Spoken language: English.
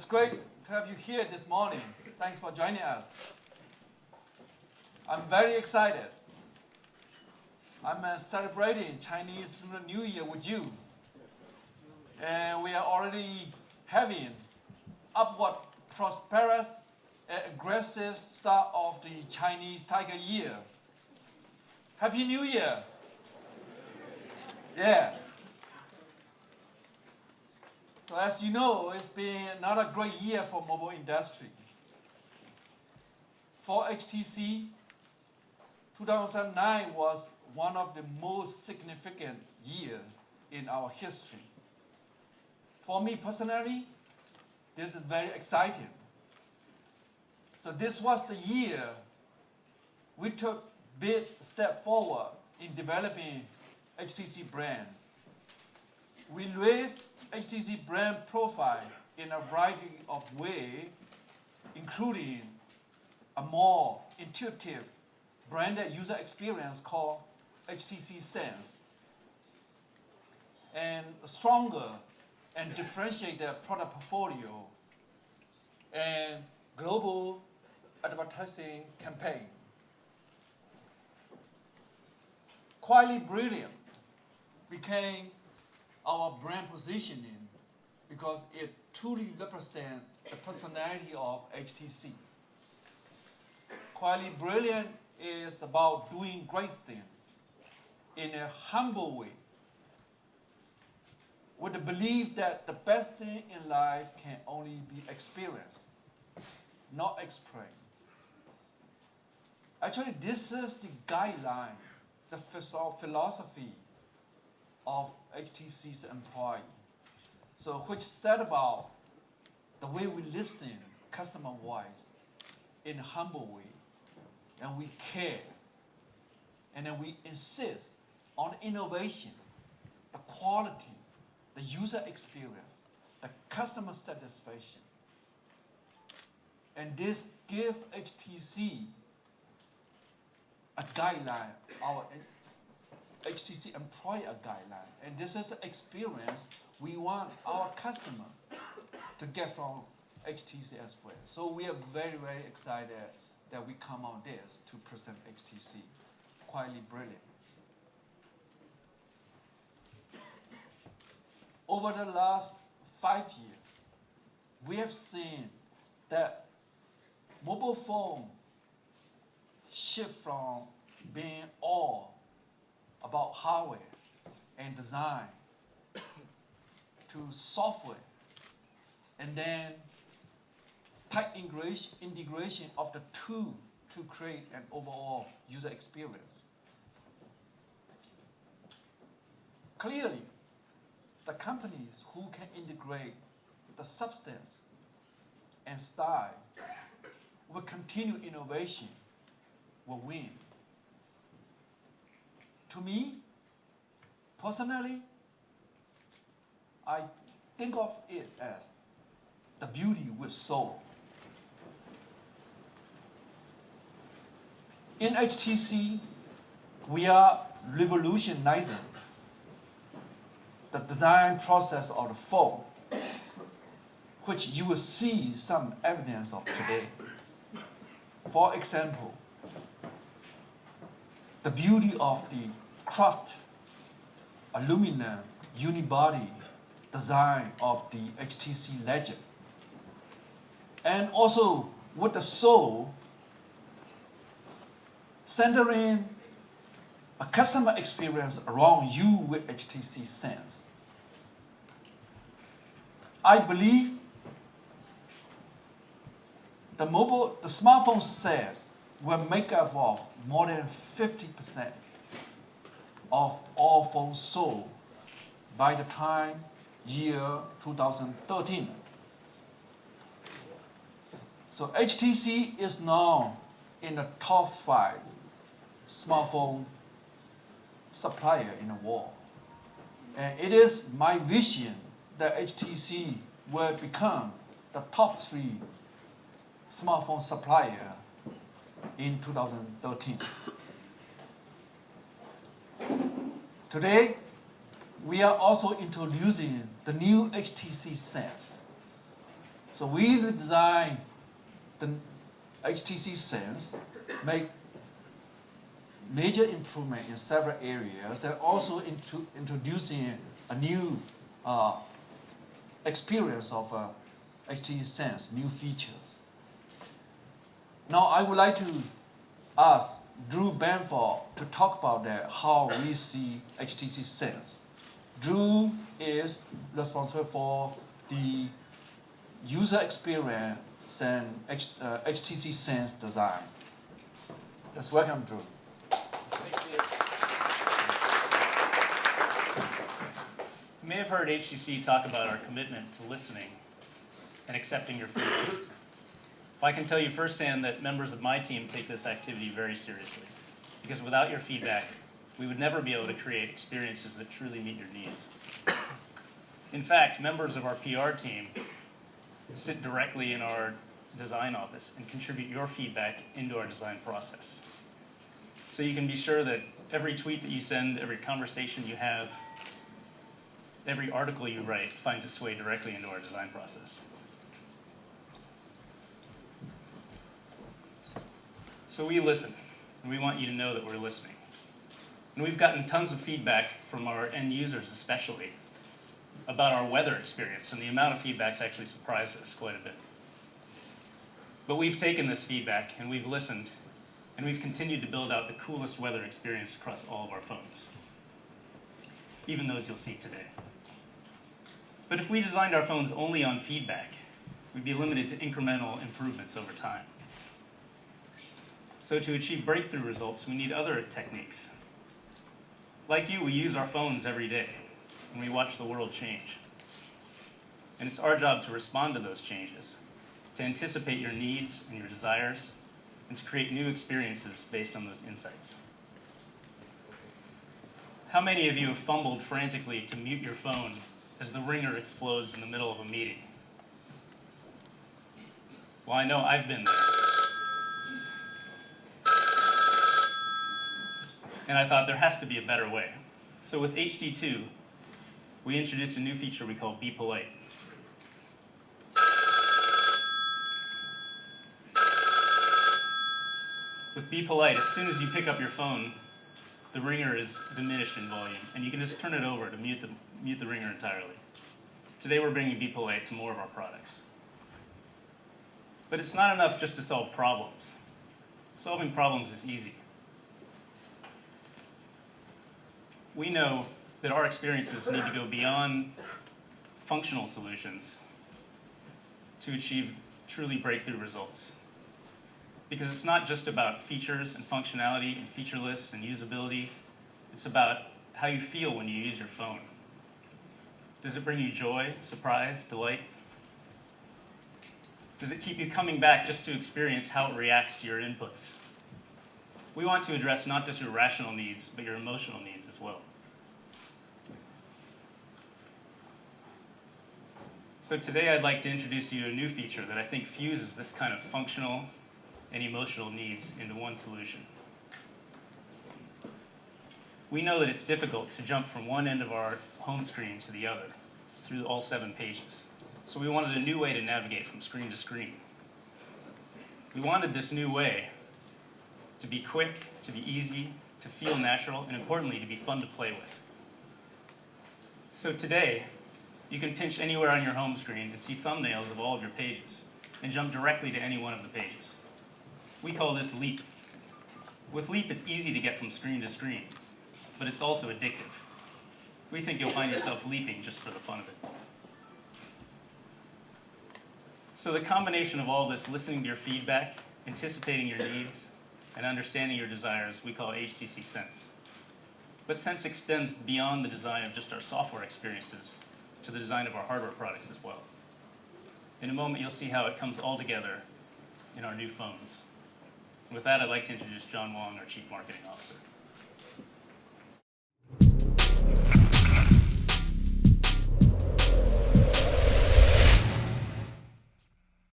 It's great to have you here this morning. Thanks for joining us. I'm very excited. I'm celebrating Chinese Lunar New Year with you. And we are already having upward prosperous and aggressive start of the Chinese Tiger Year. Happy New Year! Yeah. So as you know, it's been another great year for mobile industry. For HTC, 2009 was one of the most significant years in our history. For me personally, this is very exciting. So this was the year we took big step forward in developing HTC brand. We raised HTC brand profile in a variety of ways, including a more intuitive branded user experience called HTC Sense, and a stronger and differentiated product portfolio, and global advertising campaign. Quietly Brilliant became our brand positioning because it truly represents the personality of HTC. Quietly Brilliant is about doing great things in a humble way, with the belief that the best thing in life can only be experienced, not explained. Actually, this is the guideline, the philosophy of HTC's employee. So which said about the way we listen customer voice in a humble way, and we care, and then we insist on innovation, the quality, the user experience, the customer satisfaction. And this gives HTC a guideline, our HTC employee a guideline. And this is the experience we want our customer to get from HTC as well. So we are very, very excited that we come on this to present HTC Quietly Brilliant. Over the last 5 years, we have seen that mobile phone shift from being all about hardware and design to software, and then tight integration of the two to create an overall user experience. Clearly, the companies who can integrate the substance and style will continue innovation, will win. To me, personally, I think of it as the beauty with soul. In HTC, we are revolutionizing the design process of the phone, which you will see some evidence of today. For example, the beauty of the craft aluminum unibody design of the HTC Legend, and also with the soul centering a customer experience around you with HTC Sense. I believe the smartphone sales will make up of more than 50% of all phones sold by the time year 2013. So HTC is now in the top 5 smartphone supplier in the world. And it is my vision that HTC will become the top 3 smartphone supplier in 2013. Today, we are also introducing the new HTC Sense. So we redesigned the HTC Sense, make major improvement in several areas, and also introducing a new experience of HTC Sense, new features. Now I would like to ask Drew Banford to talk about that, how we see HTC Sense. Drew is responsible for the user experience and HTC Sense design. Let's welcome Drew. You may have heard HTC talk about our commitment to listening and accepting your feedback. Well, I can tell you firsthand that members of my team take this activity very seriously, because without your feedback, we would never be able to create experiences that truly meet your needs. In fact, members of our PR team sit directly in our design office and contribute your feedback into our design process. So you can be sure that every tweet that you send, every conversation you have, every article you write finds its way directly into our design process. So we listen, and we want you to know that we're listening. And we've gotten tons of feedback from our end users especially about our weather experience, and the amount of feedback's actually surprised us quite a bit. But we've taken this feedback, and we've listened, and we've continued to build out the coolest weather experience across all of our phones, even those you'll see today. But if we designed our phones only on feedback, we'd be limited to incremental improvements over time. So to achieve breakthrough results, we need other techniques. Like you, we use our phones every day, and we watch the world change. And it's our job to respond to those changes, to anticipate your needs and your desires, and to create new experiences based on those insights. How many of you have fumbled frantically to mute your phone as the ringer explodes in the middle of a meeting? Well, I know I've been there. And I thought there has to be a better way. So with HD2, we introduced a new feature we call Be Polite. With Be Polite, as soon as you pick up your phone, the ringer is diminished in volume, and you can just turn it over to mute the ringer entirely. Today we're bringing Be Polite to more of our products. But it's not enough just to solve problems. Solving problems is easy. We know that our experiences need to go beyond functional solutions to achieve truly breakthrough results. Because it's not just about features and functionality and feature lists and usability. It's about how you feel when you use your phone. Does it bring you joy, surprise, delight? Does it keep you coming back just to experience how it reacts to your inputs? We want to address not just your rational needs, but your emotional needs as well. So today I'd like to introduce you to a new feature that I think fuses this kind of functional and emotional needs into one solution. We know that it's difficult to jump from one end of our home screen to the other through all 7 pages. So we wanted a new way to navigate from screen to screen. We wanted this new way to be quick, to be easy, to feel natural, and importantly, to be fun to play with. So today, you can pinch anywhere on your home screen and see thumbnails of all of your pages and jump directly to any one of the pages. We call this Leap. With Leap, it's easy to get from screen to screen, but it's also addictive. We think you'll find yourself leaping just for the fun of it. So the combination of all this, listening to your feedback, anticipating your needs, and understanding your desires, we call HTC Sense. But Sense extends beyond the design of just our software experiences to the design of our hardware products as well. In a moment, you'll see how it comes all together in our new phones. With that, I'd like to introduce John Wong, our Chief Marketing Officer.